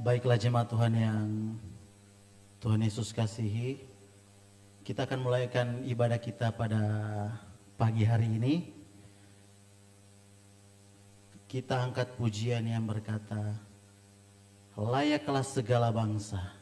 Baiklah jemaat Tuhan yang Tuhan Yesus kasihi, kita akan mulaikan ibadah kita pada pagi hari ini. Kita angkat pujian yang berkata, layaklah segala bangsa.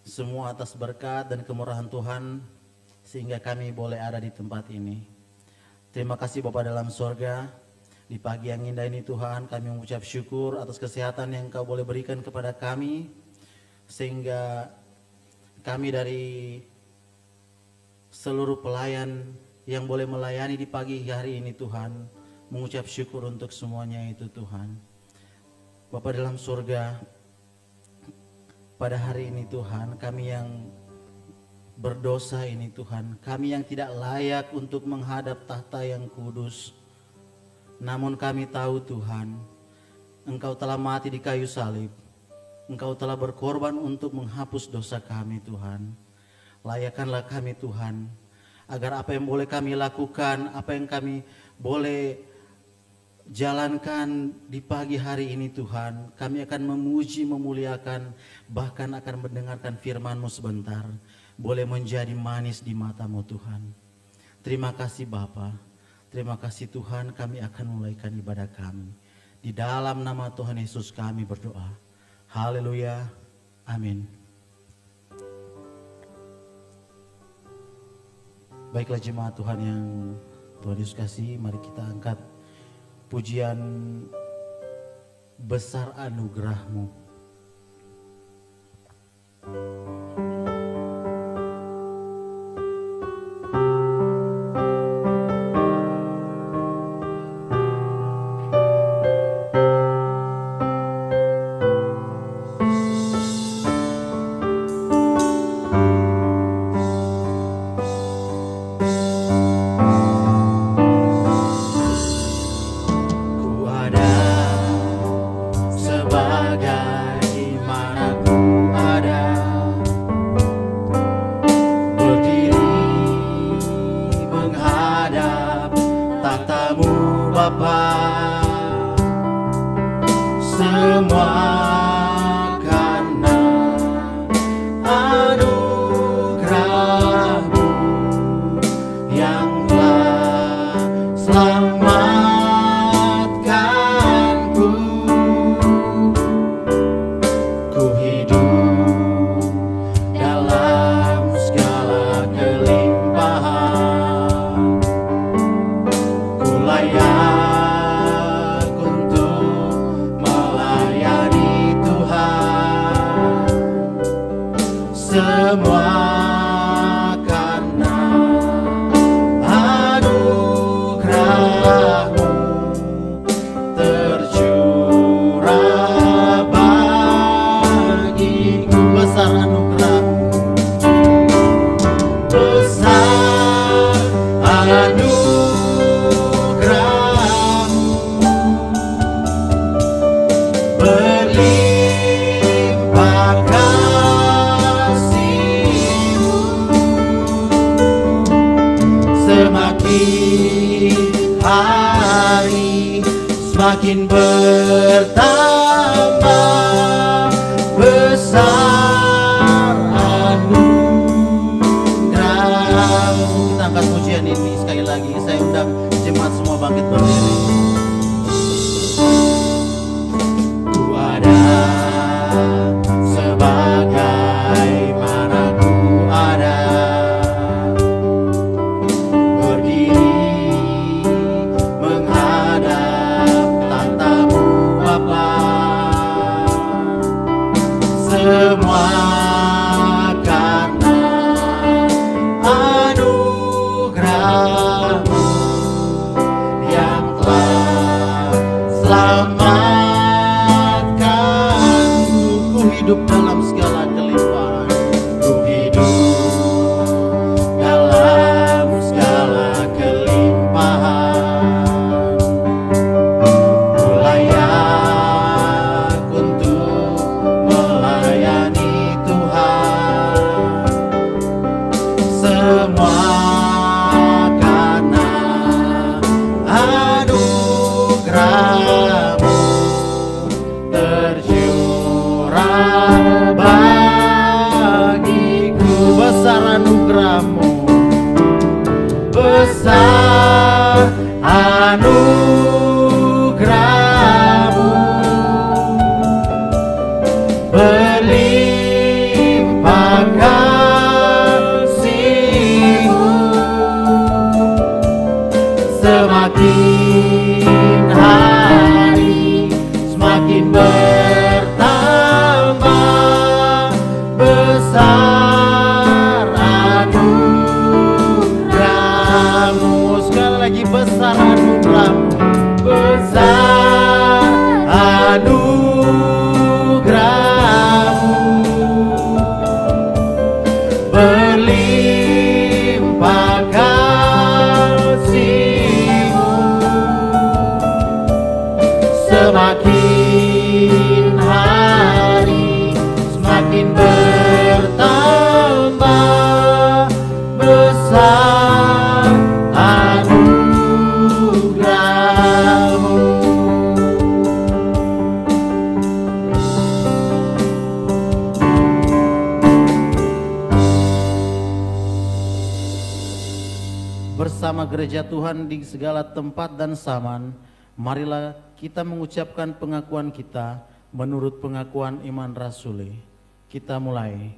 Semua atas berkat dan kemurahan Tuhan sehingga kami boleh ada di tempat ini. Terima kasih Bapa dalam sorga, di pagi yang indah ini Tuhan kami mengucap syukur atas kesehatan yang Kau boleh berikan kepada kami, sehingga kami dari seluruh pelayan yang boleh melayani di pagi hari ini Tuhan, mengucap syukur untuk semuanya itu Tuhan. Bapa dalam surga, pada hari ini Tuhan, kami yang berdosa ini Tuhan, kami yang tidak layak untuk menghadap tahta yang kudus, namun kami tahu Tuhan, Engkau telah mati di kayu salib, Engkau telah berkorban untuk menghapus dosa kami Tuhan. Layakkanlah kami Tuhan, agar apa yang boleh kami lakukan, apa yang kami boleh jalankan di pagi hari ini Tuhan, kami akan memuji, memuliakan, bahkan akan mendengarkan firman-Mu sebentar, boleh menjadi manis di mata-Mu Tuhan. Terima kasih Bapa, terima kasih Tuhan, kami akan mulaikan ibadah kami. Di dalam nama Tuhan Yesus kami berdoa. Haleluya, amin. Baiklah jemaat Tuhan yang Tuhan Yesus kasih, mari kita angkat pujian besar anugerah-Mu. Semakin bertambah besar anugerah. Kita angkat pujian ini sekali lagi. Saya undang jemaat semua bangkit berdiri. Ku ada sebagaimana ku ada, semua karena anugerah-Mu yang telah selamatkanku. Ku hidup dalam segala kelimpahan, ku hidup dalam segala kelimpahan, ku layak untuk melayani Tuhan. Semua karena anugerah-Mu tercurah bagiku. besar anugerah-Mu, besar anugerah-Mu, berlimpah kasih-Mu, semakin hari semakin bertambah makin bertambah besar anugerah-Mu. Bersama gereja Tuhan di segala tempat dan zaman, marilah kita mengucapkan pengakuan kita menurut pengakuan iman rasuli. Kita mulai.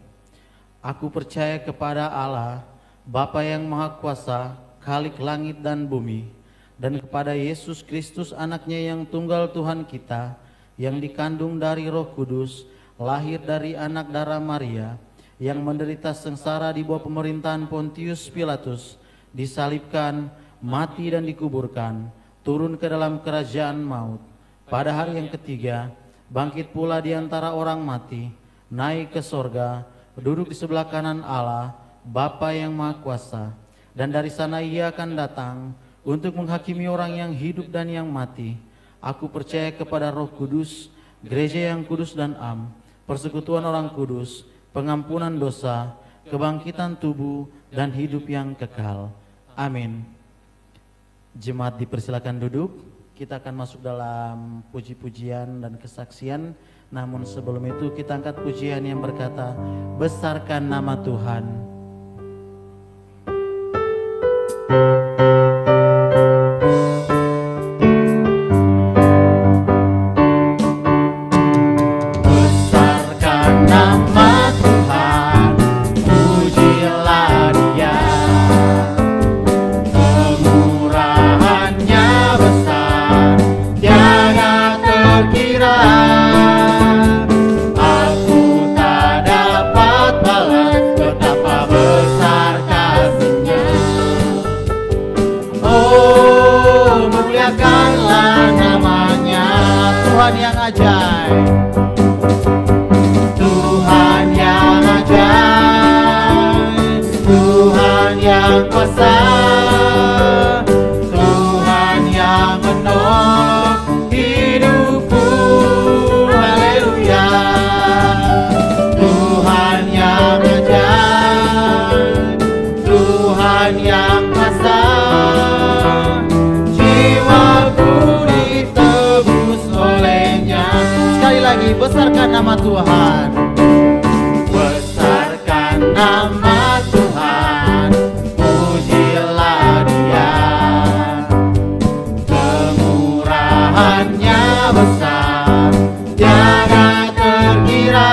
Aku percaya kepada Allah, Bapa yang Maha Kuasa, Khalik langit dan bumi, dan kepada Yesus Kristus anaknya yang tunggal Tuhan kita, yang dikandung dari Roh Kudus, lahir dari anak darah Maria, yang menderita sengsara di bawah pemerintahan Pontius Pilatus, disalibkan, mati dan dikuburkan, turun ke dalam kerajaan maut. Pada hari yang ketiga, bangkit pula di antara orang mati, naik ke sorga, duduk di sebelah kanan Allah, Bapa yang Maha Kuasa. Dan dari sana Ia akan datang untuk menghakimi orang yang hidup dan yang mati. Aku percaya kepada Roh Kudus, gereja yang kudus dan am, persekutuan orang kudus, pengampunan dosa, kebangkitan tubuh, dan hidup yang kekal. Amin. Jemaat dipersilakan duduk. Kita akan masuk dalam puji-pujian dan kesaksian. Namun sebelum itu kita angkat pujian yang berkata, besarkan nama Tuhan. Besarkan nama Tuhan, pujilah Dia. Kemurahannya besar, tiada terkira. Aku tak dapat balas betapa besar kasih-Nya. Oh, muliakanlah namanya, Tuhan yang ajaib. Tuhan yang ajaib, Tuhan yang kuasa, Tuhan yang menolong hidupku, haleluya. Tuhan yang ajaib, Tuhan yang kuasa, jiwaku ditebus oleh-Nya. Sekali lagi, besarkan nama Tuhan. Besarkan nama Tuhan, pujilah Dia. Kemurahannya besar, tiada terkira.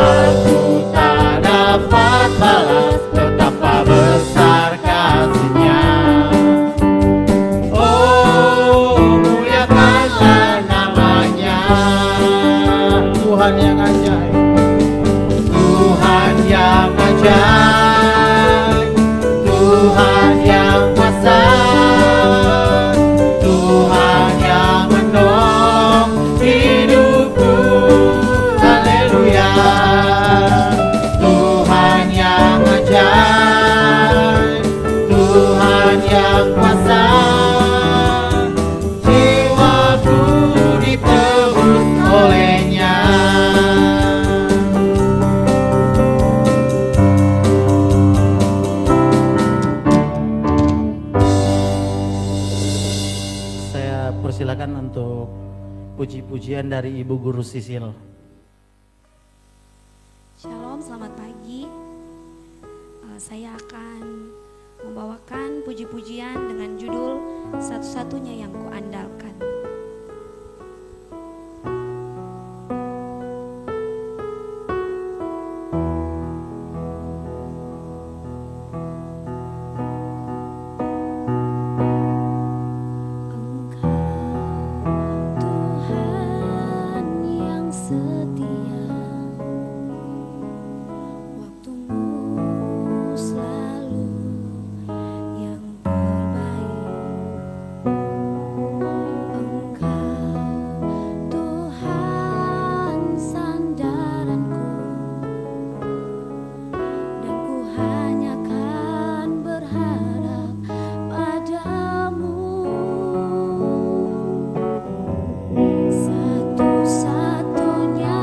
Aku tak dapat balas betapa besar kasih-Nya. Oh, muliakanlah namanya, Tuhan yang ajaib. Tuhan yang ajaib, Tuhan yang kuasa, Tuhan yang menolong hidupku, haleluya. Tuhan yang ajaib, Tuhan yang kuasa, jiwaku ditebus oleh-Nya. Saya persilakan untuk puji-pujian dari Ibu Guru Sisil. Shalom, selamat pagi. Saya akan membawakan puji-pujian dengan judul Satu-satunya yang Kuandalkan. Tuhan yang setia, waktumu selalu yang terbaik. Satu-satunya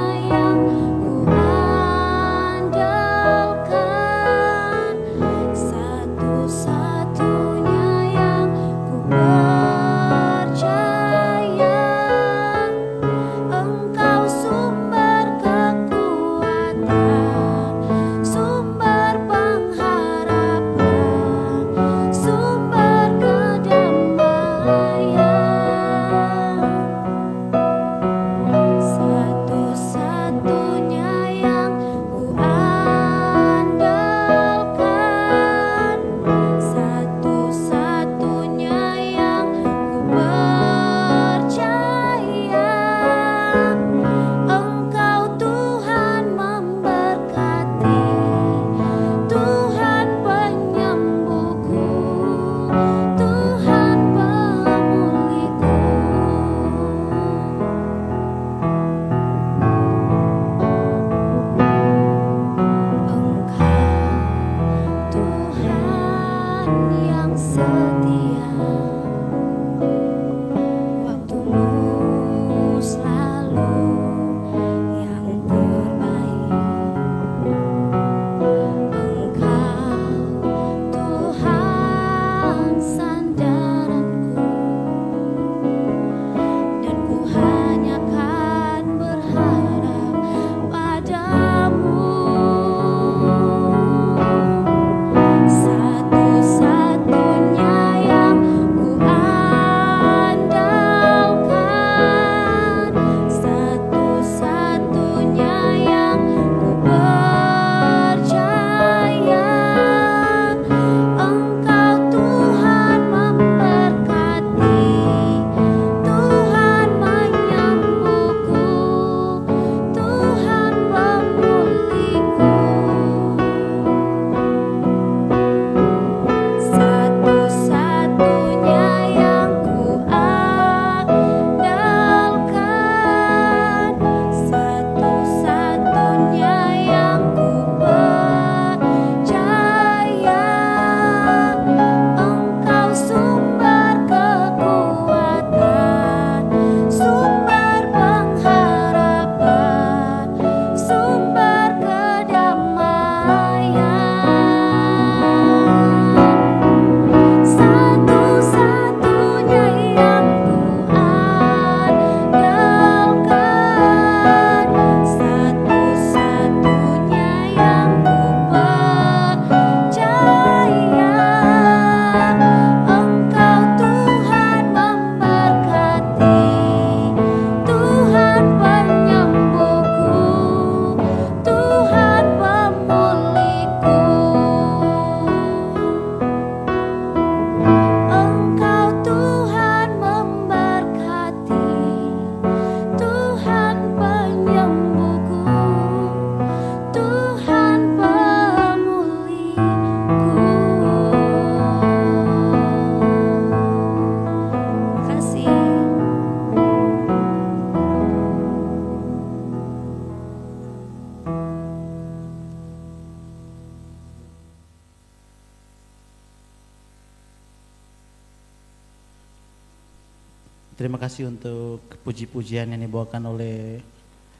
Terima kasih untuk puji-pujian yang dibawakan oleh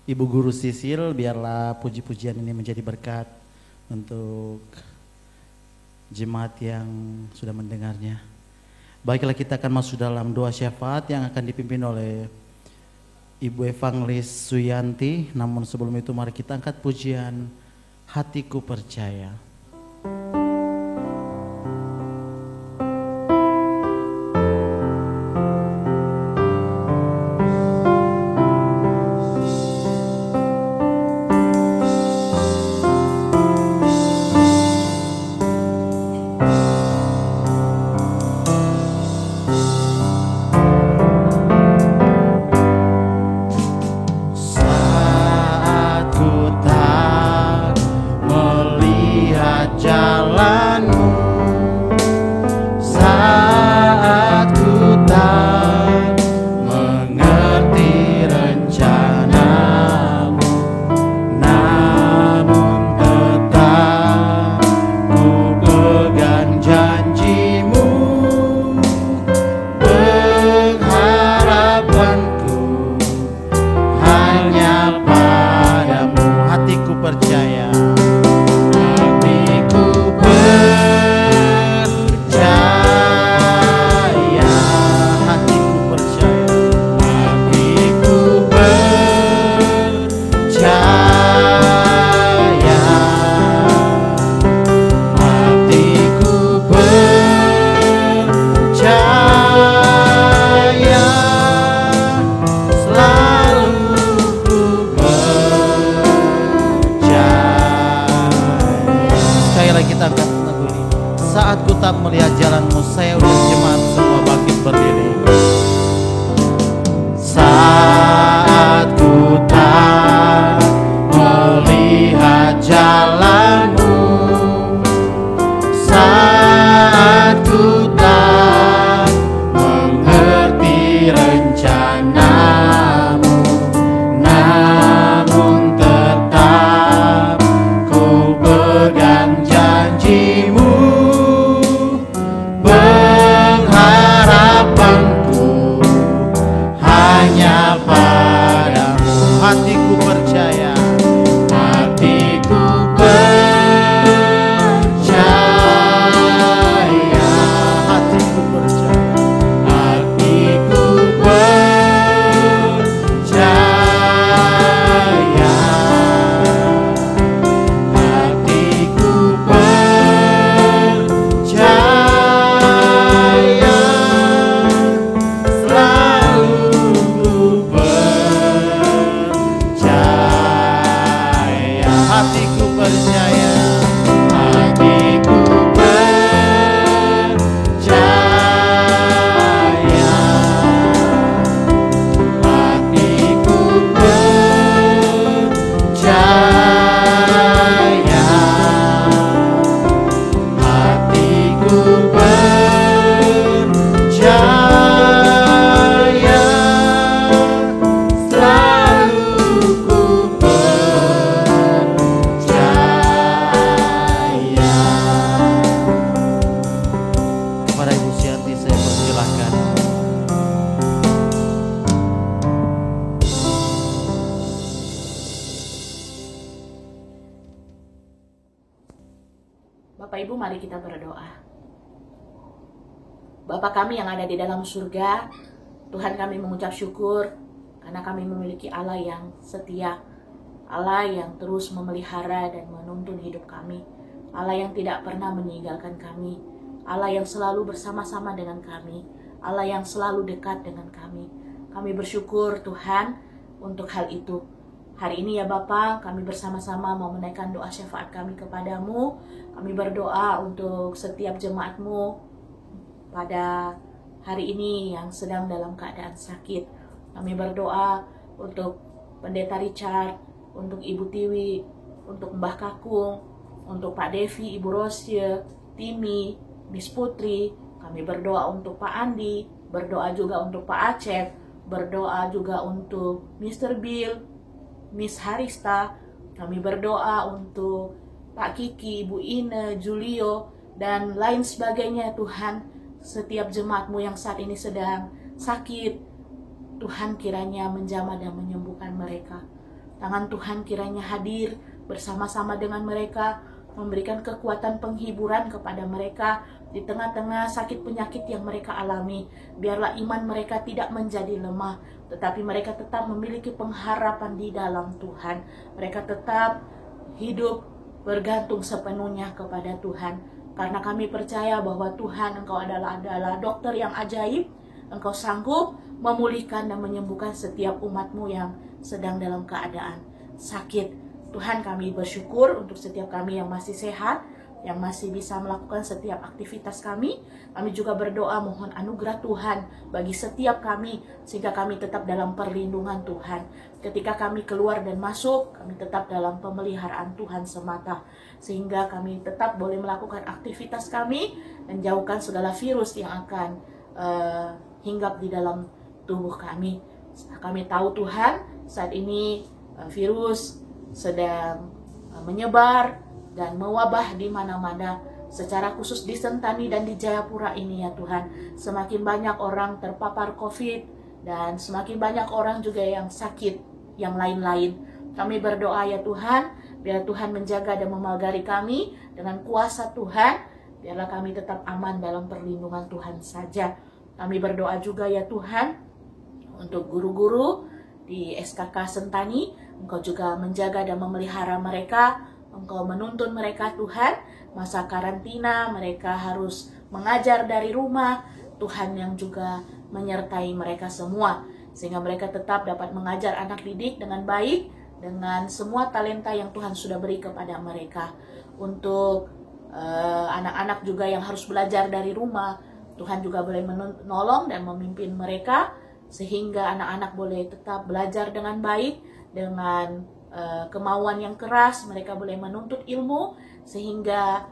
Ibu Guru Sisil. Biarlah puji-pujian ini menjadi berkat untuk jemaat yang sudah mendengarnya. Baiklah, kita akan masuk dalam doa syafaat yang akan dipimpin oleh Ibu Evangelis Suyanti. Namun sebelum itu mari kita angkat pujian Hatiku Percaya. Bapak Ibu, mari kita berdoa. Bapa kami yang ada di dalam surga, Tuhan, kami mengucap syukur karena kami memiliki Allah yang setia, Allah yang terus memelihara dan menuntun hidup kami, Allah yang tidak pernah meninggalkan kami, Allah yang selalu bersama-sama dengan kami, Allah yang selalu dekat dengan kami. Kami bersyukur Tuhan untuk hal itu. Hari ini ya Bapa, kami bersama-sama mau menaikkan doa syafaat kami kepadamu. Kami berdoa untuk setiap jemaatmu pada hari ini yang sedang dalam keadaan sakit. Kami berdoa untuk Pendeta Richard, untuk Ibu Tiwi, untuk Mbah Kakung, untuk Pak Devi, Ibu Rosie, Timi, Miss Putri. Kami berdoa untuk Pak Andi, berdoa juga untuk Pak Acep, berdoa juga untuk Mr. Bill, Miss Harista. Kami berdoa untuk Pak Kiki, Ibu Ine, Julio, dan lain sebagainya Tuhan. Setiap jemaatmu yang saat ini sedang sakit, Tuhan kiranya menjamah dan menyembuhkan mereka. Tangan Tuhan kiranya hadir bersama-sama dengan mereka, memberikan kekuatan penghiburan kepada mereka di tengah-tengah sakit penyakit yang mereka alami. Biarlah iman mereka tidak menjadi lemah, tetapi mereka tetap memiliki pengharapan di dalam Tuhan. Mereka tetap hidup bergantung sepenuhnya kepada Tuhan. Karena kami percaya bahwa Tuhan, Engkau adalah dokter yang ajaib. Engkau sanggup memulihkan dan menyembuhkan setiap umat-Mu yang sedang dalam keadaan sakit. Tuhan, kami bersyukur untuk setiap kami yang masih sehat, yang masih bisa melakukan setiap aktivitas kami. Kami juga berdoa mohon anugerah Tuhan bagi setiap kami, sehingga kami tetap dalam perlindungan Tuhan. Ketika kami keluar dan masuk, kami tetap dalam pemeliharaan Tuhan semata, sehingga kami tetap boleh melakukan aktivitas kami dan jauhkan segala virus yang akan hinggap di dalam tubuh kami. Kami tahu Tuhan, saat ini virus sedang menyebar dan mewabah di mana-mana, secara khusus di Sentani dan di Jayapura ini ya Tuhan. Semakin banyak orang terpapar COVID dan semakin banyak orang juga yang sakit yang lain-lain. Kami berdoa ya Tuhan, biar Tuhan menjaga dan memagari kami dengan kuasa Tuhan. Biarlah kami tetap aman dalam perlindungan Tuhan saja. Kami berdoa juga ya Tuhan untuk guru-guru di SKK Sentani. Engkau juga menjaga dan memelihara mereka. Engkau menuntun mereka Tuhan. Masa karantina mereka harus mengajar dari rumah. Tuhan yang juga menyertai mereka semua, sehingga mereka tetap dapat mengajar anak didik dengan baik, dengan semua talenta yang Tuhan sudah beri kepada mereka. Untuk anak-anak juga yang harus belajar dari rumah, Tuhan juga boleh menolong dan memimpin mereka, sehingga anak-anak boleh tetap belajar dengan baik, dengan kemauan yang keras. Mereka boleh menuntut ilmu, sehingga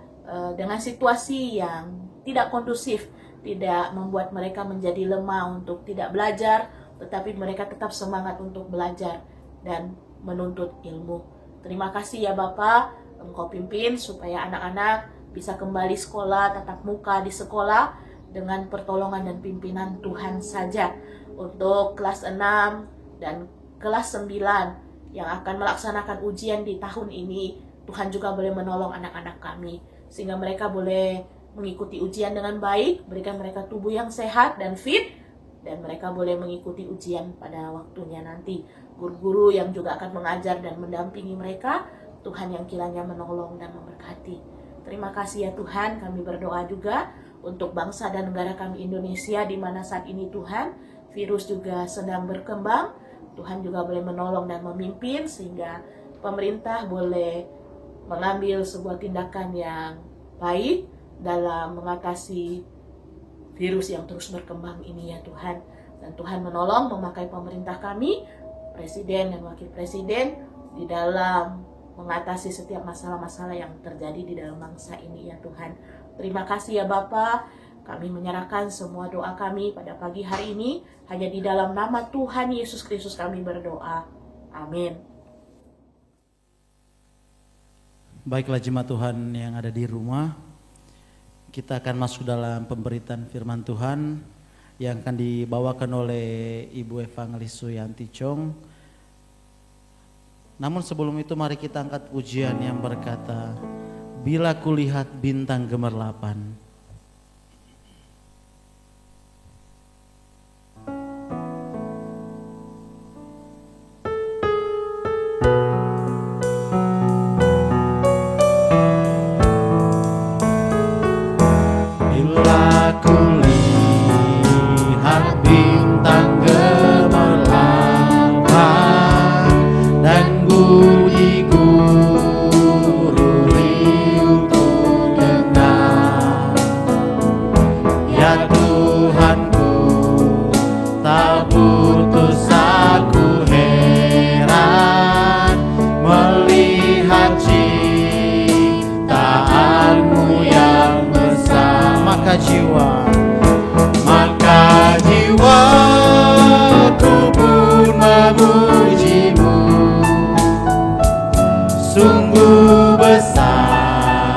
dengan situasi yang tidak kondusif, tidak membuat mereka menjadi lemah untuk tidak belajar, tetapi mereka tetap semangat untuk belajar dan menuntut ilmu. Terima kasih ya Bapa, Engkau pimpin supaya anak-anak bisa kembali sekolah, tatap muka di sekolah dengan pertolongan dan pimpinan Tuhan saja. Untuk kelas 6 dan kelas 9 yang akan melaksanakan ujian di tahun ini, Tuhan juga boleh menolong anak-anak kami, sehingga mereka boleh mengikuti ujian dengan baik, berikan mereka tubuh yang sehat dan fit, dan mereka boleh mengikuti ujian pada waktunya nanti. Guru-guru yang juga akan mengajar dan mendampingi mereka, Tuhan yang kiranya menolong dan memberkati. Terima kasih ya Tuhan, kami berdoa juga untuk bangsa dan negara kami Indonesia, di mana saat ini Tuhan, virus juga sedang berkembang. Tuhan juga boleh menolong dan memimpin, sehingga pemerintah boleh mengambil sebuah tindakan yang baik dalam mengatasi virus yang terus berkembang ini ya Tuhan. Dan Tuhan menolong memakai pemerintah kami, presiden dan wakil presiden, di dalam mengatasi setiap masalah-masalah yang terjadi di dalam bangsa ini ya Tuhan. Terima kasih ya Bapa. Kami menyerahkan semua doa kami pada pagi hari ini hanya di dalam nama Tuhan Yesus Kristus kami berdoa. Amin. Baiklah jemaat Tuhan yang ada di rumah, kita akan masuk dalam pemberitaan firman Tuhan yang akan dibawakan oleh Ibu Evangelis Suyanti Chong. Namun sebelum itu mari kita angkat pujian yang berkata, bila kulihat bintang gemerlapan. Bila kulihat bintang gemerlapan dan bunyi gurui untuk dengar, ya Tuhanku, tak putus aku heran melihat ciptaanmu yang besar. Maka jiwaku pun memujimu, sungguh besar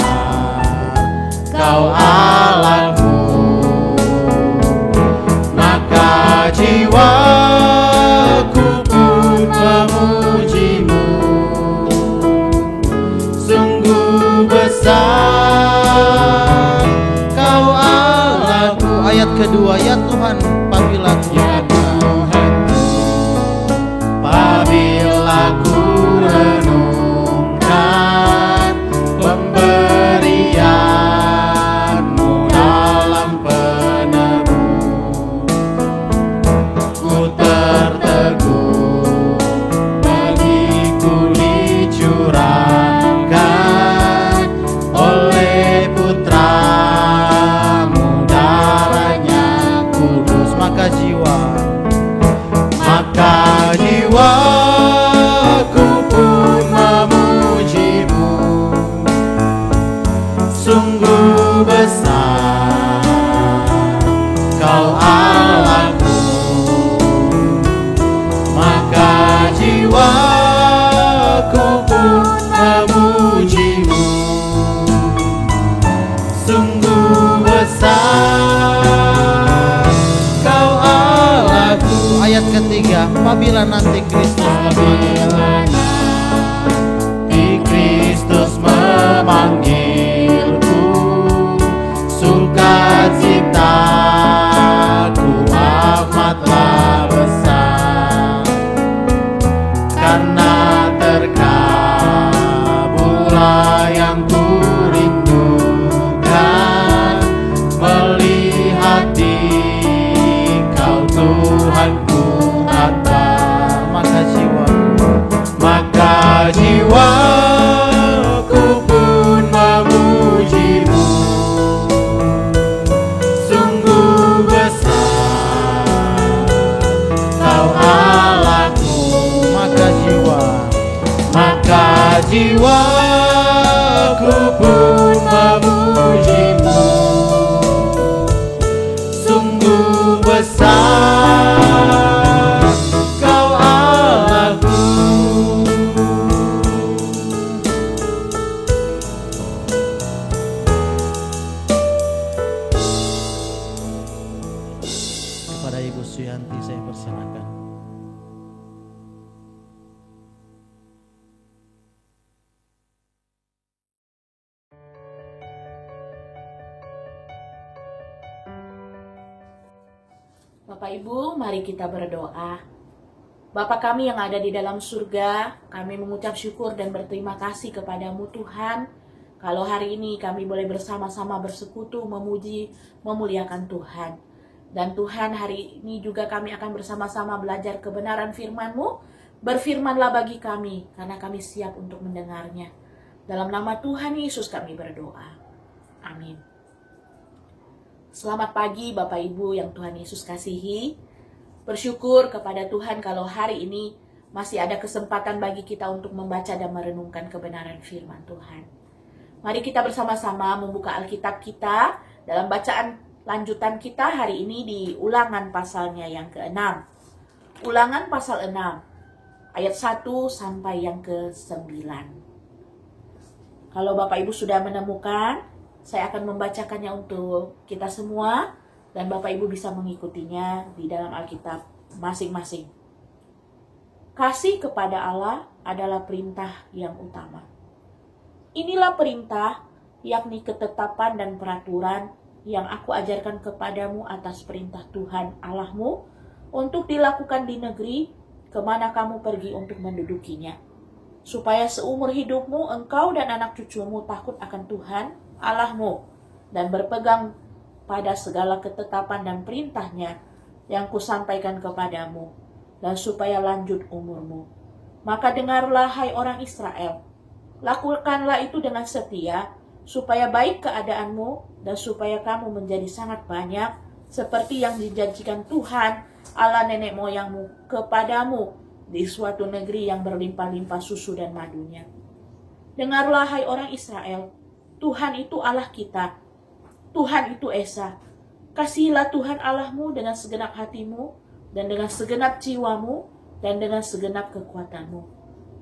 Kau Allahku. Maka jiwaku kedua, ya Tuhan, apabila Ya Tuhan, apabila ku renungkan pemberian-Mu dalam penebus, ku terteguh bagiku dicurahkan oleh Putra-Mu, darahnya kudus. Maka jiwaku pun memuji-Mu. Sungguh besar Kau Allahku, maka jiwaku pun memuji-Mu. Sungguh besar Kau Allahku. ayat ketiga, apabila nanti Kristus Apabila nanti Kristus memanggilku, sukacitaku amatlah besar, karena terkabullah yang ku rindukan, melihat Dikau Tuhanku Akbar. Maka jiwaku pun memuji-Mu. Sungguh besar Kau Allahku, maka jiwaku pun memuji-Mu. Sungguh besar Kau Allahku. Kepada Ibu Suyanti saya persilakan. Bapak Ibu, mari kita berdoa. Bapa kami yang ada di dalam surga, kami mengucap syukur dan berterima kasih kepadamu Tuhan. Kalau hari ini kami boleh bersama-sama bersekutu, memuji, memuliakan Tuhan. Dan Tuhan, hari ini juga kami akan bersama-sama belajar kebenaran firman-Mu. Berfirmanlah bagi kami, karena kami siap untuk mendengarnya. Dalam nama Tuhan Yesus kami berdoa. Amin. Selamat pagi Bapak Ibu yang Tuhan Yesus kasihi. Bersyukur kepada Tuhan kalau hari ini masih ada kesempatan bagi kita untuk membaca dan merenungkan kebenaran firman Tuhan. Mari kita bersama-sama membuka Alkitab kita dalam bacaan lanjutan kita hari ini di Ulangan pasalnya yang ke-6. Ulangan pasal 6, ayat 1 sampai yang ke-9. Kalau Bapak Ibu sudah menemukan, saya akan membacakannya untuk kita semua dan Bapak Ibu bisa mengikutinya di dalam Alkitab masing-masing. Kasih kepada Allah adalah perintah yang utama. Inilah perintah, yakni ketetapan dan peraturan yang aku ajarkan kepadamu atas perintah Tuhan Allahmu untuk dilakukan di negeri kemana kamu pergi untuk mendudukinya, supaya seumur hidupmu engkau dan anak cucumu takut akan Tuhan Allahmu dan berpegang pada segala ketetapan dan perintahnya yang kusampaikan kepadamu, dan supaya lanjut umurmu. Maka dengarlah hai orang Israel, lakukanlah itu dengan setia, supaya baik keadaanmu dan supaya kamu menjadi sangat banyak, seperti yang dijanjikan Tuhan Allah nenek moyangmu kepadamu di suatu negeri yang berlimpah-limpah susu dan madunya. Dengarlah hai orang Israel, Tuhan itu Allah kita, Tuhan itu Esa. Kasihilah Tuhan Allahmu dengan segenap hatimu, dan dengan segenap jiwamu, dan dengan segenap kekuatanmu.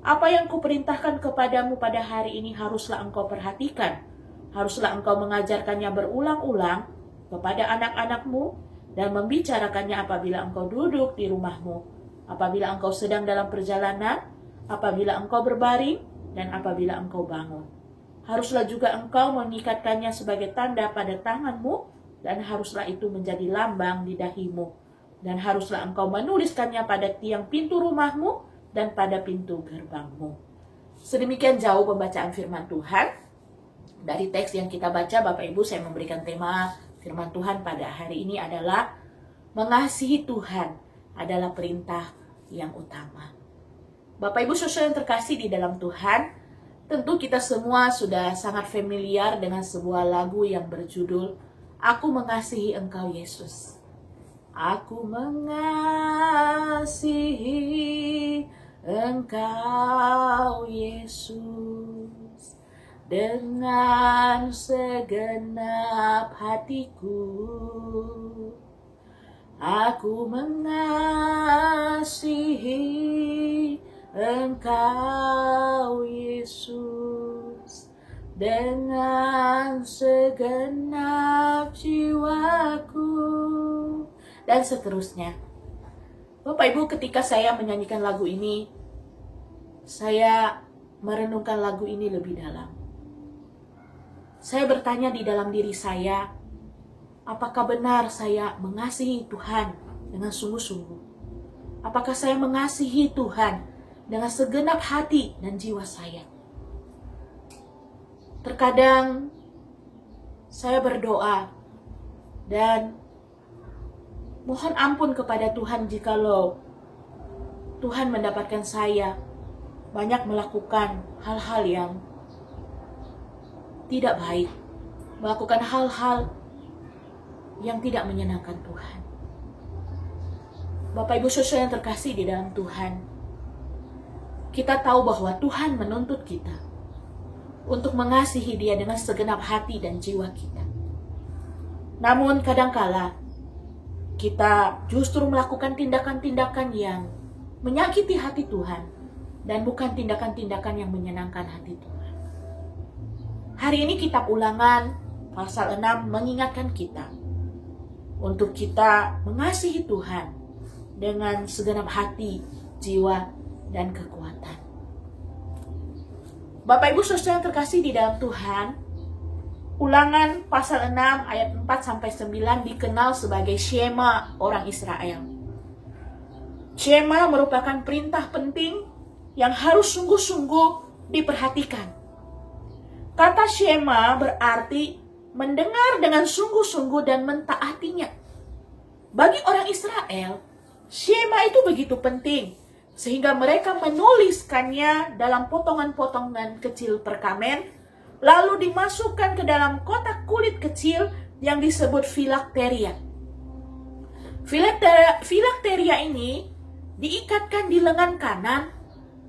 Apa yang kuperintahkan kepadamu pada hari ini haruslah engkau perhatikan. Haruslah engkau mengajarkannya berulang-ulang kepada anak-anakmu, dan membicarakannya apabila engkau duduk di rumahmu, apabila engkau sedang dalam perjalanan, apabila engkau berbaring, dan apabila engkau bangun. Haruslah juga engkau mengikatkannya sebagai tanda pada tanganmu dan haruslah itu menjadi lambang di dahimu, dan haruslah engkau menuliskannya pada tiang pintu rumahmu dan pada pintu gerbangmu. Sedemikian jauh pembacaan firman Tuhan. Dari teks yang kita baca, Bapak Ibu, saya memberikan tema firman Tuhan pada hari ini adalah mengasihi Tuhan adalah perintah yang utama. Bapak Ibu saudara yang terkasih di dalam Tuhan, tentu kita semua sudah sangat familiar dengan sebuah lagu yang berjudul Aku Mengasihi Engkau Yesus. Aku mengasihi Engkau Yesus dengan segenap hatiku. Aku mengasihi Engkau Yesus dengan segenap jiwaku, dan seterusnya. Bapak Ibu, ketika saya menyanyikan lagu ini, saya merenungkan lagu ini lebih dalam. Saya bertanya di dalam diri saya, apakah benar saya mengasihi Tuhan dengan sungguh-sungguh? Apakah saya mengasihi Tuhan dengan segenap hati dan jiwa saya? Terkadang saya berdoa dan mohon ampun kepada Tuhan jikalau Tuhan mendapatkan saya banyak melakukan hal-hal yang tidak baik, melakukan hal-hal yang tidak menyenangkan Tuhan. Bapak Ibu saudara yang terkasih di dalam Tuhan, kita tahu bahwa Tuhan menuntut kita untuk mengasihi Dia dengan segenap hati dan jiwa kita. Namun kadangkala kita justru melakukan tindakan-tindakan yang menyakiti hati Tuhan dan bukan tindakan-tindakan yang menyenangkan hati Tuhan. Hari ini kitab Ulangan pasal 6 mengingatkan kita untuk kita mengasihi Tuhan dengan segenap hati, jiwa, dan kekuatan. Bapak Ibu saudara yang terkasih di dalam Tuhan, Ulangan pasal 6 ayat 4-9 dikenal sebagai Shema orang Israel. Shema merupakan perintah penting yang harus sungguh-sungguh diperhatikan. Kata Shema berarti mendengar dengan sungguh-sungguh dan mentaatinya. Bagi orang Israel, Shema itu begitu penting sehingga mereka menuliskannya dalam potongan-potongan kecil perkamen, lalu dimasukkan ke dalam kotak kulit kecil yang disebut filakteria. Filakteria ini diikatkan di lengan kanan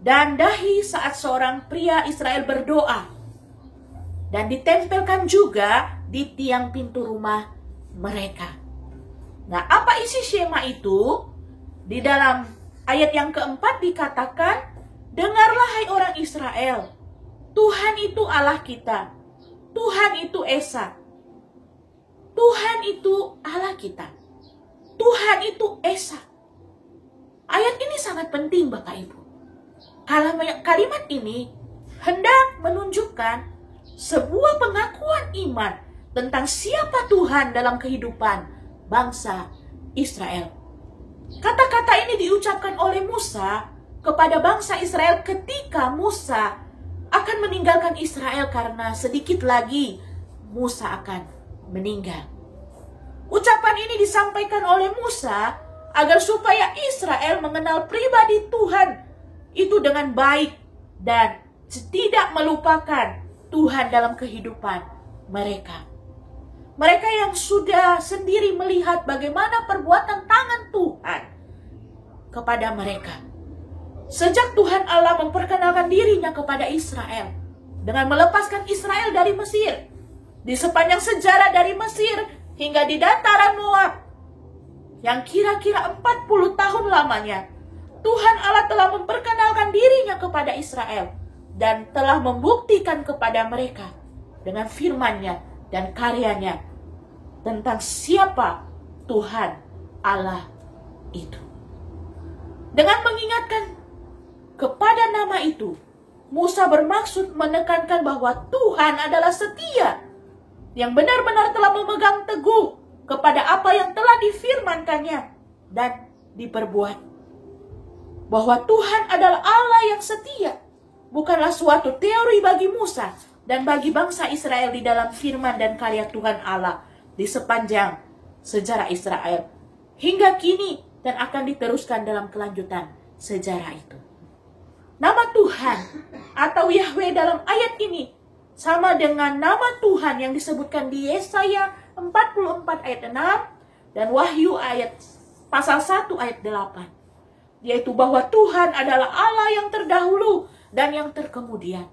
dan dahi saat seorang pria Israel berdoa, dan ditempelkan juga di tiang pintu rumah mereka. Nah, apa isi Shema itu? Di dalam ayat yang keempat dikatakan, dengarlah hai orang Israel, Tuhan itu Allah kita, Tuhan itu Esa, Tuhan itu Allah kita, Tuhan itu Esa. Ayat ini sangat penting Bapak Ibu. Kalimat ini hendak menunjukkan sebuah pengakuan iman tentang siapa Tuhan dalam kehidupan bangsa Israel. Kata-kata ini diucapkan oleh Musa kepada bangsa Israel ketika Musa akan meninggalkan Israel karena sedikit lagi Musa akan meninggal. Ucapan ini disampaikan oleh Musa agar supaya Israel mengenal pribadi Tuhan itu dengan baik dan tidak melupakan Tuhan dalam kehidupan mereka. Mereka yang sudah sendiri melihat bagaimana perbuatan tangan Tuhan kepada mereka. Sejak Tuhan Allah memperkenalkan dirinya kepada Israel dengan melepaskan Israel dari Mesir, di sepanjang sejarah dari Mesir hingga di dataran Moab yang kira-kira 40 tahun lamanya, Tuhan Allah telah memperkenalkan dirinya kepada Israel dan telah membuktikan kepada mereka dengan firman-Nya dan karyanya tentang siapa Tuhan Allah itu. Dengan mengingatkan kepada nama itu, Musa bermaksud menekankan bahwa Tuhan adalah setia, yang benar-benar telah memegang teguh kepada apa yang telah difirmankannya dan diperbuat. Bahwa Tuhan adalah Allah yang setia, bukanlah suatu teori bagi Musa dan bagi bangsa Israel di dalam firman dan karya Tuhan Allah di sepanjang sejarah Israel hingga kini dan akan diteruskan dalam kelanjutan sejarah itu. Nama Tuhan atau Yahweh dalam ayat ini sama dengan nama Tuhan yang disebutkan di Yesaya 44 ayat 6 dan Wahyu pasal 1 ayat 8. Yaitu bahwa Tuhan adalah Allah yang terdahulu dan yang terkemudian.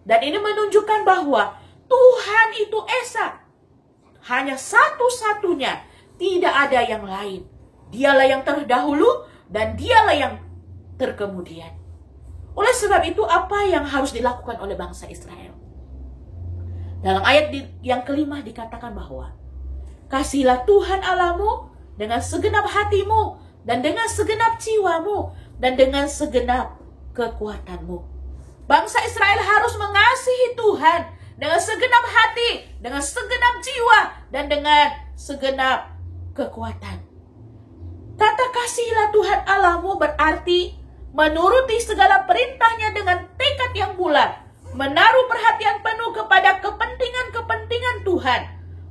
Dan ini menunjukkan bahwa Tuhan itu Esa. Hanya satu-satunya, tidak ada yang lain. Dialah yang terdahulu dan dialah yang terkemudian. Oleh sebab itu, apa yang harus dilakukan oleh bangsa Israel? Dalam ayat yang kelima dikatakan bahwa kasihilah Tuhan Allahmu dengan segenap hatimu dan dengan segenap jiwamu dan dengan segenap kekuatanmu. Bangsa Israel harus mengasihi Tuhan dengan segenap hati, dengan segenap jiwa, dan dengan segenap kekuatan. Kata kasihilah Tuhan Allahmu berarti menuruti segala perintahnya dengan tekad yang bulat, menaruh perhatian penuh kepada kepentingan-kepentingan Tuhan,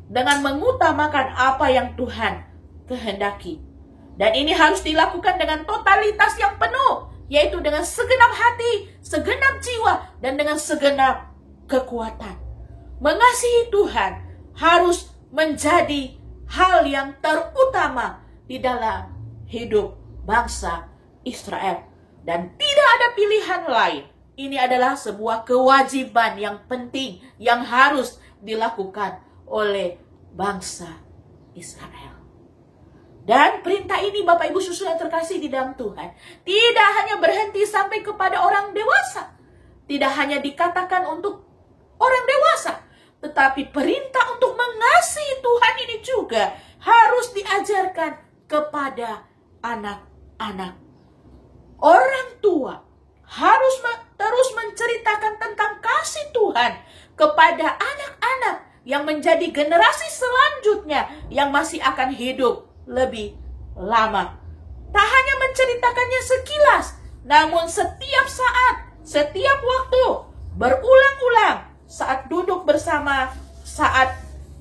dengan mengutamakan apa yang Tuhan kehendaki. Dan ini harus dilakukan dengan totalitas yang penuh, yaitu dengan segenap hati, segenap jiwa, dan dengan segenap kekuatan. Mengasihi Tuhan harus menjadi hal yang terutama di dalam hidup bangsa Israel. Dan tidak ada pilihan lain. Ini adalah sebuah kewajiban yang penting yang harus dilakukan oleh bangsa Israel. Dan perintah ini Bapak Ibu Saudara yang terkasih di dalam Tuhan tidak hanya berhenti sampai kepada orang dewasa. Tidak hanya dikatakan untuk orang dewasa. Tetapi perintah untuk mengasihi Tuhan ini juga harus diajarkan kepada anak-anak. Orang tua harus terus menceritakan tentang kasih Tuhan kepada anak-anak yang menjadi generasi selanjutnya yang masih akan hidup lebih lama. Tak hanya menceritakannya sekilas, namun setiap saat, setiap waktu, berulang-ulang, saat duduk bersama, saat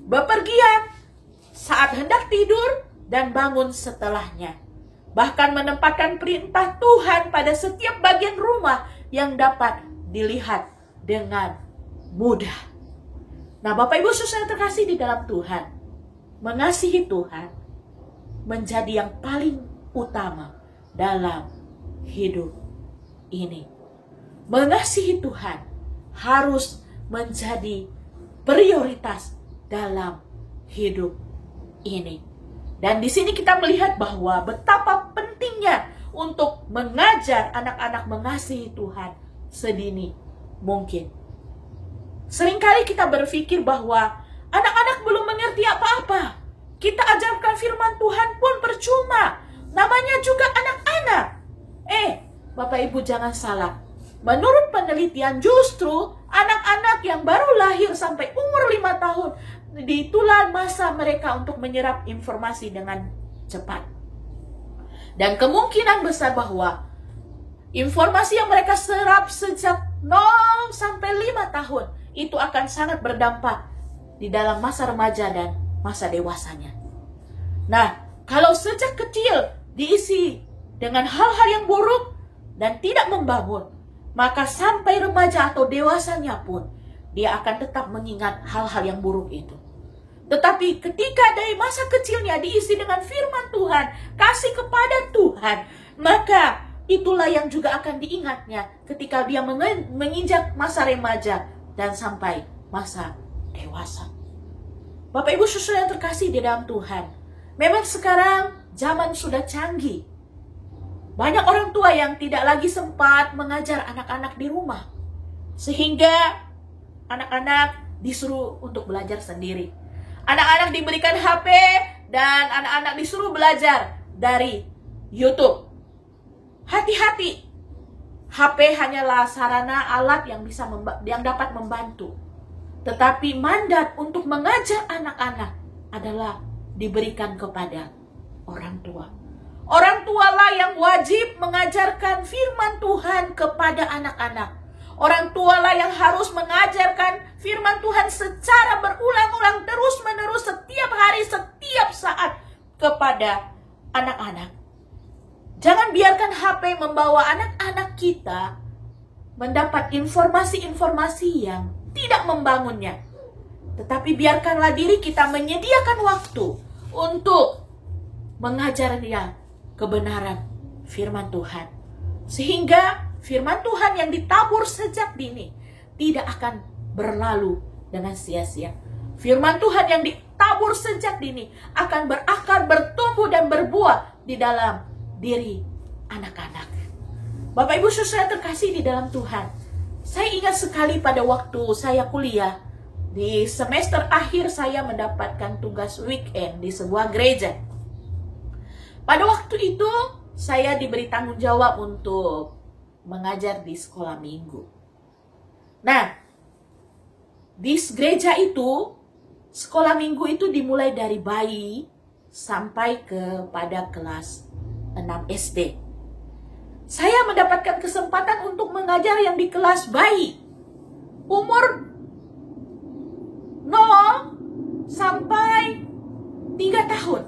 bepergian, saat hendak tidur, dan bangun setelahnya. Bahkan menempatkan perintah Tuhan pada setiap bagian rumah yang dapat dilihat dengan mudah. Nah, Bapak Ibu Saudara yang terkasih di dalam Tuhan, mengasihi Tuhan menjadi yang paling utama dalam hidup ini. Mengasihi Tuhan harus menjadi prioritas dalam hidup ini. Dan di sini kita melihat bahwa betapa pentingnya untuk mengajar anak-anak mengasihi Tuhan sedini mungkin. Seringkali kita berpikir bahwa anak-anak belum mengerti apa-apa. Kita ajarkan firman Tuhan pun percuma. Namanya juga anak-anak. Bapak Ibu jangan salah. Menurut penelitian justru anak-anak yang baru lahir sampai umur 5 tahun, itulah masa mereka untuk menyerap informasi dengan cepat. Dan kemungkinan besar bahwa informasi yang mereka serap sejak 0 sampai 5 tahun itu akan sangat berdampak di dalam masa remaja dan masa dewasanya. Nah, kalau sejak kecil diisi dengan hal-hal yang buruk dan tidak membangun, maka sampai remaja atau dewasanya pun dia akan tetap mengingat hal-hal yang buruk itu. Tetapi ketika dari masa kecilnya diisi dengan firman Tuhan, kasih kepada Tuhan, maka itulah yang juga akan diingatnya ketika dia menginjak masa remaja dan sampai masa dewasa. Bapak Ibu Saudara yang terkasih di dalam Tuhan, memang sekarang zaman sudah canggih. Banyak orang tua yang tidak lagi sempat mengajar anak-anak di rumah, sehingga anak-anak disuruh untuk belajar sendiri. Anak-anak diberikan HP dan anak-anak disuruh belajar dari YouTube. Hati-hati, HP hanyalah sarana alat yang dapat membantu. Tetapi mandat untuk mengajar anak-anak adalah diberikan kepada orang tua. Orang tualah yang wajib mengajarkan firman Tuhan kepada anak-anak. Orang tualah yang harus mengajarkan firman Tuhan secara berulang-ulang, terus-menerus, setiap hari, setiap saat kepada anak-anak. Jangan biarkan HP membawa anak-anak kita mendapat informasi-informasi yang tidak membangunnya. Tetapi biarkanlah diri kita menyediakan waktu untuk mengajar dia kebenaran firman Tuhan. Sehingga firman Tuhan yang ditabur sejak dini tidak akan berlalu dengan sia-sia. Firman Tuhan yang ditabur sejak dini akan berakar, bertumbuh, dan berbuah di dalam diri anak-anak. Bapak Ibu Saudara terkasih di dalam Tuhan, saya ingat sekali pada waktu saya kuliah, di semester akhir saya mendapatkan tugas weekend di sebuah gereja. Pada waktu itu saya diberi tanggung jawab untuk mengajar di sekolah minggu. Nah, di gereja itu, sekolah minggu itu dimulai dari bayi sampai kepada kelas 6 SD. Saya mendapatkan kesempatan untuk mengajar yang di kelas bayi, umur 0 sampai 3 tahun.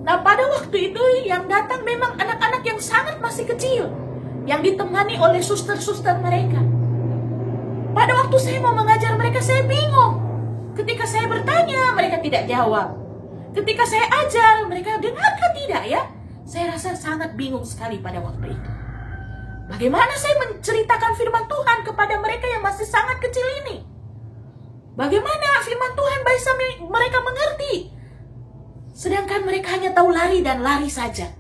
Nah, pada waktu itu yang datang memang anak-anak yang sangat masih kecil, yang ditemani oleh suster-suster mereka. Pada waktu saya mau mengajar mereka, saya bingung. Ketika saya bertanya, mereka tidak jawab. Ketika saya ajar, mereka dengarkan tidak ya? Saya rasa sangat bingung sekali pada waktu itu. Bagaimana saya menceritakan firman Tuhan kepada mereka yang masih sangat kecil ini? Bagaimana firman Tuhan bisa mereka mengerti? Sedangkan mereka hanya tahu lari dan lari saja.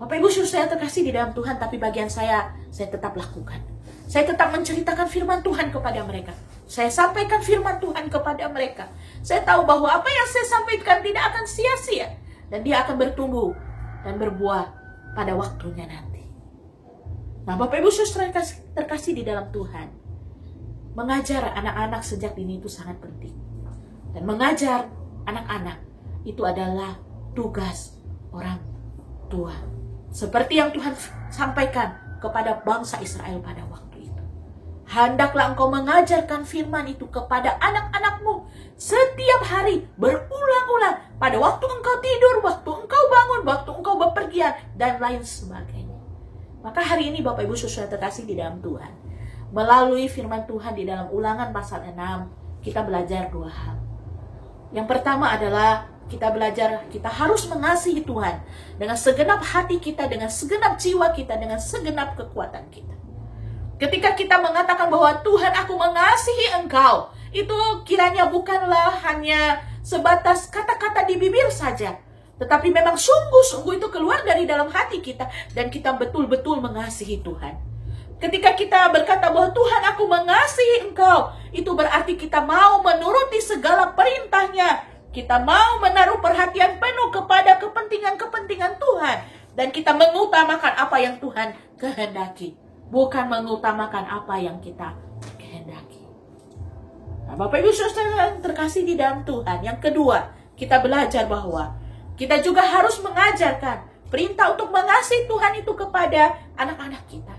Bapak Ibu Saudara terkasih di dalam Tuhan, tapi bagian saya tetap lakukan. Saya tetap menceritakan firman Tuhan kepada mereka. Saya sampaikan firman Tuhan kepada mereka. Saya tahu bahwa apa yang saya sampaikan tidak akan sia-sia. Dan dia akan bertumbuh dan berbuah pada waktunya nanti. Nah, Bapak Ibu Saudara terkasih di dalam Tuhan, mengajar anak-anak sejak dini itu sangat penting. Dan mengajar anak-anak itu adalah tugas orang tua. Seperti yang Tuhan sampaikan kepada bangsa Israel pada waktu itu. Hendaklah engkau mengajarkan firman itu kepada anak-anakmu setiap hari, berulang-ulang, pada waktu engkau tidur, waktu engkau bangun, waktu engkau bepergian, dan lain sebagainya. Maka hari ini Bapak Ibu Saudara terkasih di dalam Tuhan, melalui firman Tuhan di dalam Ulangan pasal 6, kita belajar 2 hal. Yang pertama adalah kita belajar, kita harus mengasihi Tuhan dengan segenap hati kita, dengan segenap jiwa kita, dengan segenap kekuatan kita. Ketika kita mengatakan bahwa Tuhan, aku mengasihi engkau, itu kiranya bukanlah hanya sebatas kata-kata di bibir saja, tetapi memang sungguh-sungguh itu keluar dari dalam hati kita, dan kita betul-betul mengasihi Tuhan. Ketika kita berkata bahwa Tuhan, aku mengasihi engkau, itu berarti kita mau menuruti segala perintahnya. Kita mau menaruh perhatian penuh kepada kepentingan-kepentingan Tuhan. Dan kita mengutamakan apa yang Tuhan kehendaki, bukan mengutamakan apa yang kita kehendaki. Nah, Bapak Ibu Saudara terkasih di dalam Tuhan, yang kedua, kita belajar bahwa kita juga harus mengajarkan perintah untuk mengasihi Tuhan itu kepada anak-anak kita.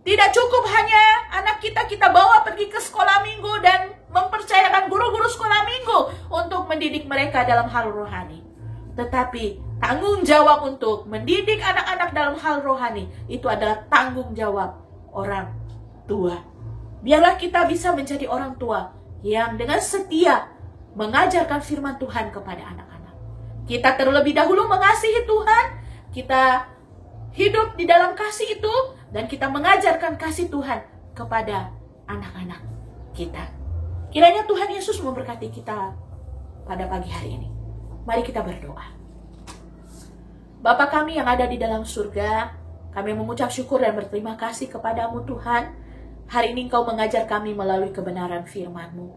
Tidak cukup hanya anak kita bawa pergi ke sekolah minggu dan mempercayakan guru-guru sekolah minggu untuk mendidik mereka dalam hal rohani. Tetapi tanggung jawab untuk mendidik anak-anak dalam hal rohani itu adalah tanggung jawab orang tua. Biarlah kita bisa menjadi orang tua yang dengan setia mengajarkan firman Tuhan kepada anak-anak. Kita terlebih dahulu mengasihi Tuhan, kita hidup di dalam kasih itu, dan kita mengajarkan kasih Tuhan kepada anak-anak kita. Kiranya Tuhan Yesus memberkati kita pada pagi hari ini. Mari kita berdoa. Bapa kami yang ada di dalam surga, kami mengucap syukur dan berterima kasih kepadamu Tuhan. Hari ini Engkau mengajar kami melalui kebenaran firman-Mu.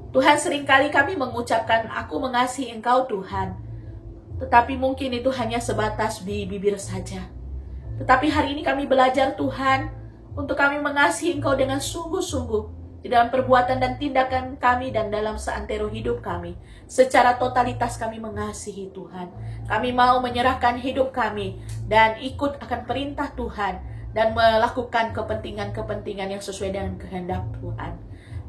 Tuhan, seringkali kami mengucapkan aku mengasihi Engkau Tuhan, tetapi mungkin itu hanya sebatas di bibir saja. Tetapi hari ini kami belajar Tuhan, untuk kami mengasihi Engkau dengan sungguh-sungguh, di dalam perbuatan dan tindakan kami dan dalam seantero hidup kami. Secara totalitas kami mengasihi Tuhan. Kami mau menyerahkan hidup kami dan ikut akan perintah Tuhan dan melakukan kepentingan-kepentingan yang sesuai dengan kehendak Tuhan.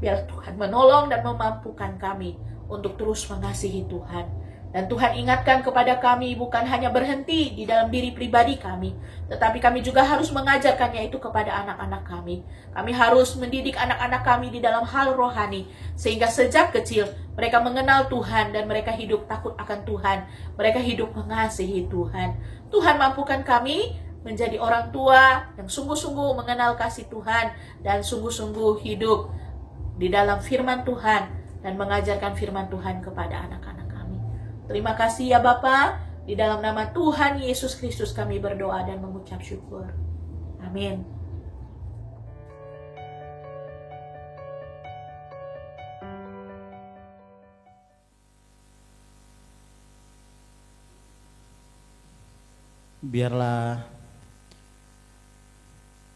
Biar Tuhan menolong dan memampukan kami untuk terus mengasihi Tuhan. Dan Tuhan ingatkan kepada kami bukan hanya berhenti di dalam diri pribadi kami, tetapi kami juga harus mengajarkannya itu kepada anak-anak kami. Kami harus mendidik anak-anak kami di dalam hal rohani, sehingga sejak kecil mereka mengenal Tuhan dan mereka hidup takut akan Tuhan. Mereka hidup mengasihi Tuhan. Tuhan mampukan kami menjadi orang tua yang sungguh-sungguh mengenal kasih Tuhan dan sungguh-sungguh hidup di dalam firman Tuhan dan mengajarkan firman Tuhan kepada anak-anak. Terima kasih ya Bapa, di dalam nama Tuhan Yesus Kristus kami berdoa dan mengucap syukur. Amin. Biarlah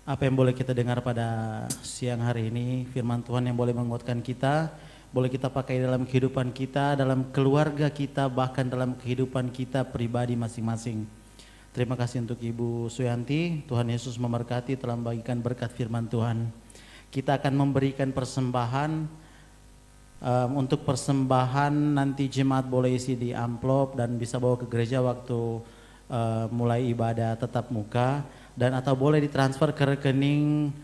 apa yang boleh kita dengar pada siang hari ini, firman Tuhan yang boleh menguatkan kita, boleh kita pakai dalam kehidupan kita, dalam keluarga kita, bahkan dalam kehidupan kita pribadi masing-masing. Terima kasih untuk Ibu Suyanti. Tuhan Yesus memberkati telah membagikan berkat firman Tuhan. Kita akan memberikan persembahan. Untuk persembahan nanti jemaat boleh isi di amplop dan bisa bawa ke gereja waktu mulai ibadah tetap muka, dan atau boleh ditransfer ke rekening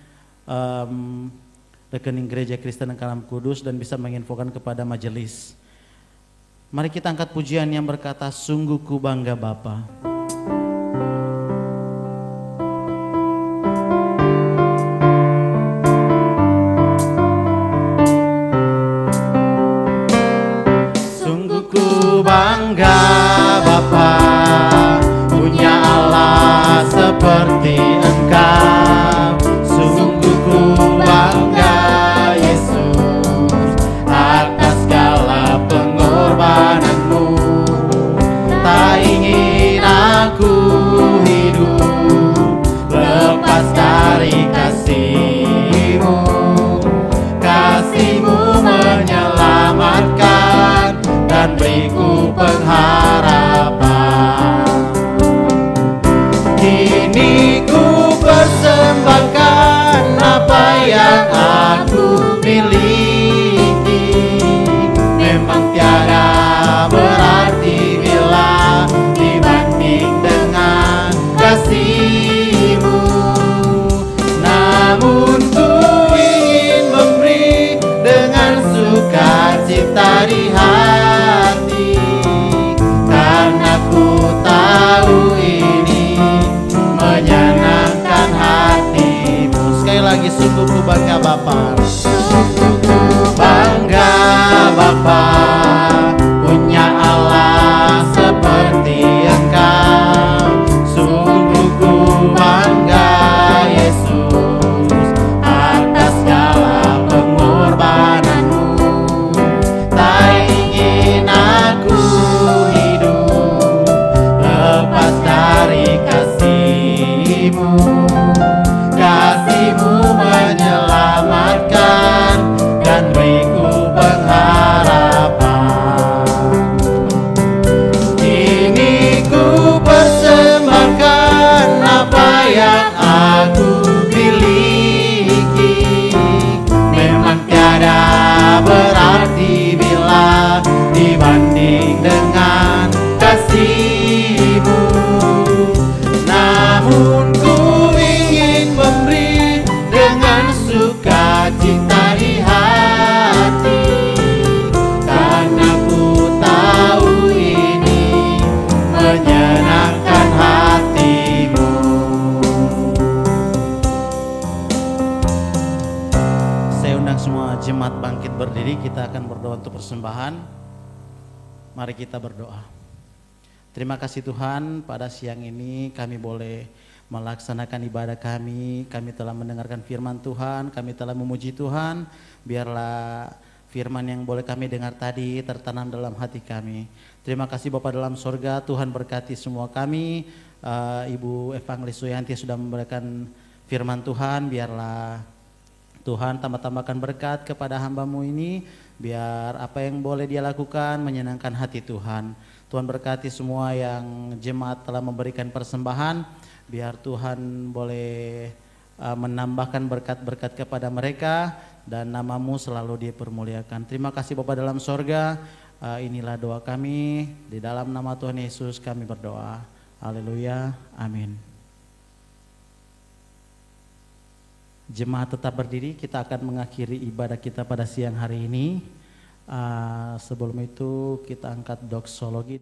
Gereja Kristen Kalam Kudus dan bisa menginfokan kepada majelis. Mari kita angkat pujian yang berkata, sungguh ku bangga Bapa. Sungguh ku bangga Bapa, punya Allah seperti Engkau. Sungguh ku bangga Yesus atas segala pengorbananmu. Tak ingin aku hidup lepas dari kasih-Mu. Kasih-Mu menyelamatkan dan beriku pengharapan. Kini ku persembahkan apa yang aku miliki. Memang tiada berarti bila dibanding dengan kasih-Mu. Namun ku ingin memberi dengan sukacita di hati, karena ku tahu ini menyenangkan hati-Mu. Sekali lagi, sungguh ku bangga Bapa. Sungguh ku bangga Bapa, punya Allah seperti Engkau. Sungguh ku bangga Yesus atas segala pengorbanan-Mu. Tak ingin aku hidup lepas dari kasih-Mu. Kasih-Mu menyelamatkan dan beriku pengharapan. Kini ku persembahkan apa yang aku miliki. Memang tiada berarti bila dibanding dengan kasih-Mu. Namun ku ingin memberi dengan sukacita di hati, karena ku tahu ini menyenangkan hati-Mu. Saya undang semua jemaat bangkit berdiri, kita akan berdoa untuk persembahan. Mari kita berdoa. Terima kasih Tuhan, pada siang ini kami boleh melaksanakan ibadah kami telah mendengarkan firman Tuhan, kami telah memuji Tuhan. Biarlah firman yang boleh kami dengar tadi tertanam dalam hati kami. Terima kasih Bapa dalam sorga, Tuhan berkati semua kami. Ibu Evangelis Suyanti sudah memberikan firman Tuhan, biarlah Tuhan tambah-tambahkan berkat kepada hamba-Mu ini, biar apa yang boleh dia lakukan menyenangkan hati Tuhan. Tuhan berkati semua yang jemaat telah memberikan persembahan, biar Tuhan boleh menambahkan berkat-berkat kepada mereka dan nama-Mu selalu dipermuliakan. Terima kasih Bapa dalam sorga, inilah doa kami, di dalam nama Tuhan Yesus kami berdoa. Haleluya, amin. Jemaat tetap berdiri, kita akan mengakhiri ibadah kita pada siang hari ini. Sebelum itu kita angkat doksologi.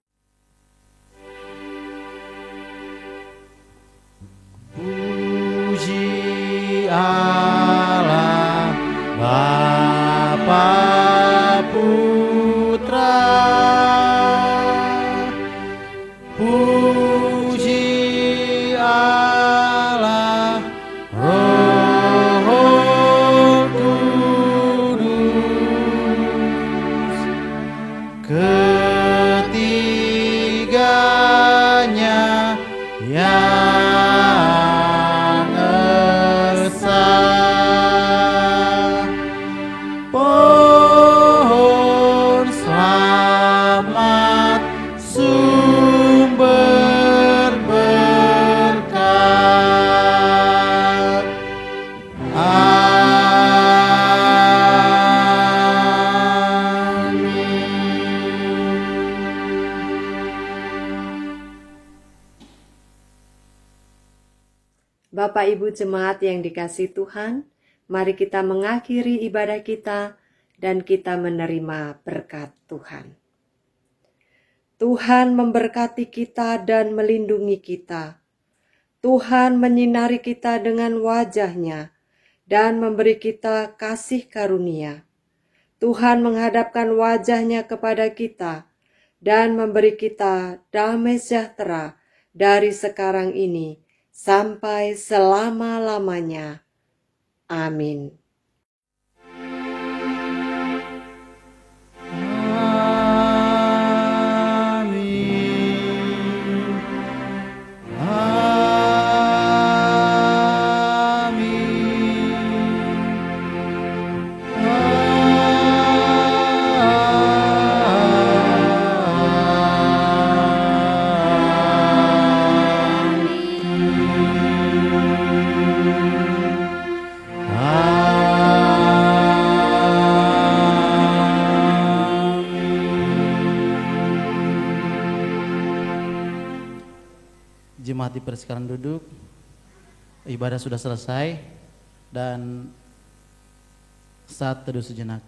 Puji Allah Bapa Putra, puji Allah Roh Kudus, ketiganya yang esa, pohon selamat sumber berkat. Bapak Ibu jemaat yang dikasihi Tuhan, mari kita mengakhiri ibadah kita dan kita menerima berkat Tuhan. Tuhan memberkati kita dan melindungi kita. Tuhan menyinari kita dengan wajah-Nya dan memberi kita kasih karunia. Tuhan menghadapkan wajah-Nya kepada kita dan memberi kita damai sejahtera dari sekarang ini sampai selama-lamanya. Amin. Jemaat dipersilakan duduk. Ibadah sudah selesai dan saat teduh sejenak.